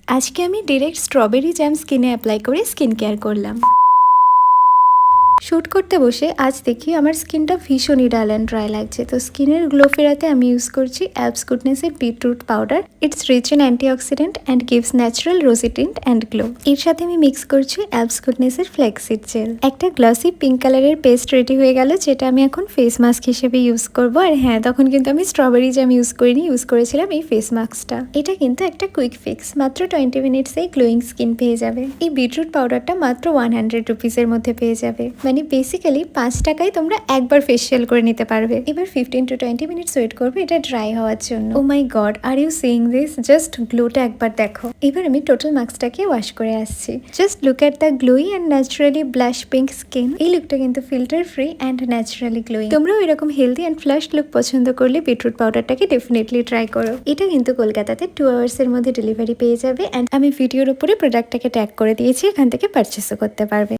আজকে আমি direct strawberry jam স্কিনে অ্যাপ্লাই করে স্কিন কেয়ার করলাম। শ্যুট করতে বসে আজ দেখি আমার স্কিনটা ভীষণই ডাল অ্যান্ড ড্রাই লাগছে। তো স্কিনের গ্লো ফেরাতে আমি ইউজ করছি অ্যাবস গুডনেসের beetroot powder. It's rich in antioxidant and gives natural rosy tint and glow. এর সাথে আমি মিক্স করছি অ্যাবস গুডনেসের ফ্ল্যাক্সিড জেল। একটা গ্লসি পিঙ্ক কালারের পেস্ট রেডি হয়ে গেল, যেটা আমি এখন ফেস মাস্ক হিসেবে ইউজ করব। আর হ্যাঁ, তখন কিন্তু আমি স্ট্রবেরি জ্যাম ইউজ করিনি, ইউজ করেছিলাম এই ফেস মাস্কটা। এটা কিন্তু একটা কুইক ফিক্স, মাত্র 20 মিনিটসেই গ্লোয়িং স্কিন পেয়ে যাবে। এই বিটরুট পাউডারটা মাত্র 100 রুপিসের মধ্যে পেয়ে যাবে। মানে বেসিক্যালি 5 টাকায় তোমরা একবার ফেসিয়াল করে নিতে পারবে। এবার 15 to 20 মিনিটস ওয়েট করবে এটা ড্রাই হওয়ার জন্য। Oh my God, are you seeing this? Just গ্লোটা একবার দেখো। এবার আমি টোটাল মাস্কটাকে ওয়াশ করে আসছি। Just look at the glowy and naturally blush pink skin. এই লুকটা কিন্তু filter free and naturally glowing. তোমরাও এরকম হেলদি অ্যান্ড ফ্লাশ লুক পছন্দ করলে বিটরুট পাউডারটাকে ডেফিনেটলি ট্রাই করো। এটা কিন্তু কলকাতাতে 2 আওয়ার্সের মধ্যে ডেলিভারি পেয়ে যাবে। অ্যান্ড আমি ভিডিওর উপরে প্রোডাক্টটাকে ট্যাগ করে দিয়েছি, এখান থেকে পারচেসও করতে পারবে।